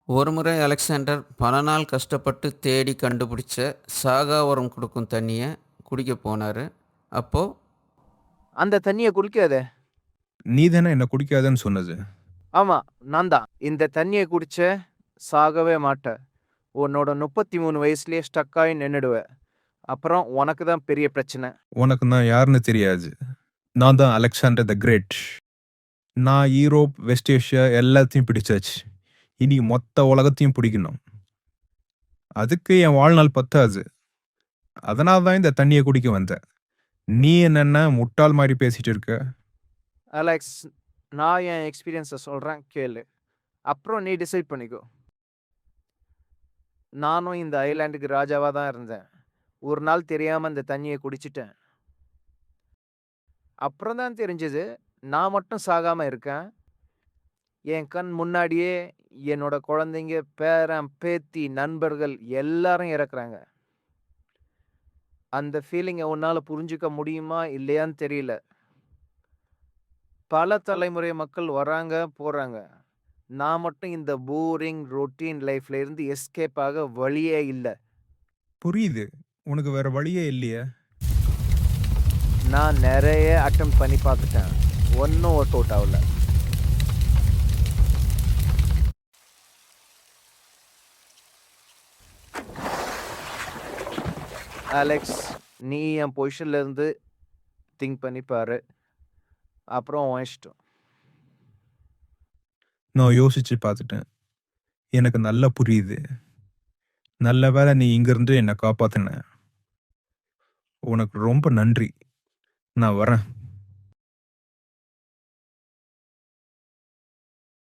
ஒருமுறை அலெக்சாண்டர் பல நாள் கஷ்டப்பட்டு தேடி கண்டுபிடிச்ச சாகா உரம் கொடுக்கும் தண்ணியை குடிக்க போனார். அப்போ அந்த தண்ணிய குடிக்காத. நீ தானே என்ன குடிக்காதன்னு சொன்னது. ஆமா, நான் தான். இந்த தண்ணிய குடிச்ச சாகவே மாட்ட. உன்னோட 33 வயசுலயே ஸ்டக் ஆகி நின்னுடுவ. அப்புறம் உனக்கு தான் பெரிய பிரச்சனை. உனக்கு நான் யாருன்னு தெரியாது. நான் தான் அலெக்சாண்டர் த கிரேட். நான் யூரோப், வெஸ்ட் ஏஷியா எல்லாத்தையும் பிடிச்சாச்சு. இனி மொத்த உலகத்தையும் பிடிக்கணும். அதுக்கு என் வாழ்நாள் பத்தாது. அதனால தான் இந்த தண்ணியை குடிக்க வந்தேன். நீ என்னென்ன முட்டாள் மாதிரி பேசிட்டு இருக்க? அலெக்ஸ், நான் என் எக்ஸ்பீரியன்ஸை சொல்றேன், கேளு. அப்புறம் நீ டிசைட் பண்ணிக்கோ. நானும் இந்த ஐலாண்டுக்கு ராஜாவா தான் இருந்தேன். ஒரு நாள் தெரியாம இந்த தண்ணியை குடிச்சிட்டேன். அப்புறம் தான் தெரிஞ்சது, நான் மட்டும் சாகாம இருக்கேன். என் கண் முன்னாடியே என்னோட குழந்தைங்க, பேரன், பேத்தி, நண்பர்கள் எல்லாரும் இறக்குறாங்க. அந்த ஃபீலிங்கை உன்னால புரிஞ்சுக்க முடியுமா இல்லையான்னு தெரியல. பல தலைமுறை மக்கள் வராங்க போறாங்க. நான் மட்டும் இந்த போரிங் ரொட்டீன் லைஃப்ல இருந்து எஸ்கேப் ஆக வழியே இல்லை. புரியுது, உனக்கு வேற வழியே இல்லையே. நான் நிறைய அட்டம் பண்ணி பார்த்துட்டேன், ஒன்றும் ஒர்க் அவுட் ஆகல. அலெக்ஸ், நீ என் பொசிஷன்ல இருந்து திங்க் பண்ணி பாரு. அப்புறம் உன் இஷ்டம். நான் யோசிச்சு பார்த்துட்டேன். எனக்கு நல்லா புரியுது. நல்ல வேளை நீ இங்கிருந்து என்னை காப்பாத்தின. உனக்கு ரொம்ப நன்றி. நான் வரேன்.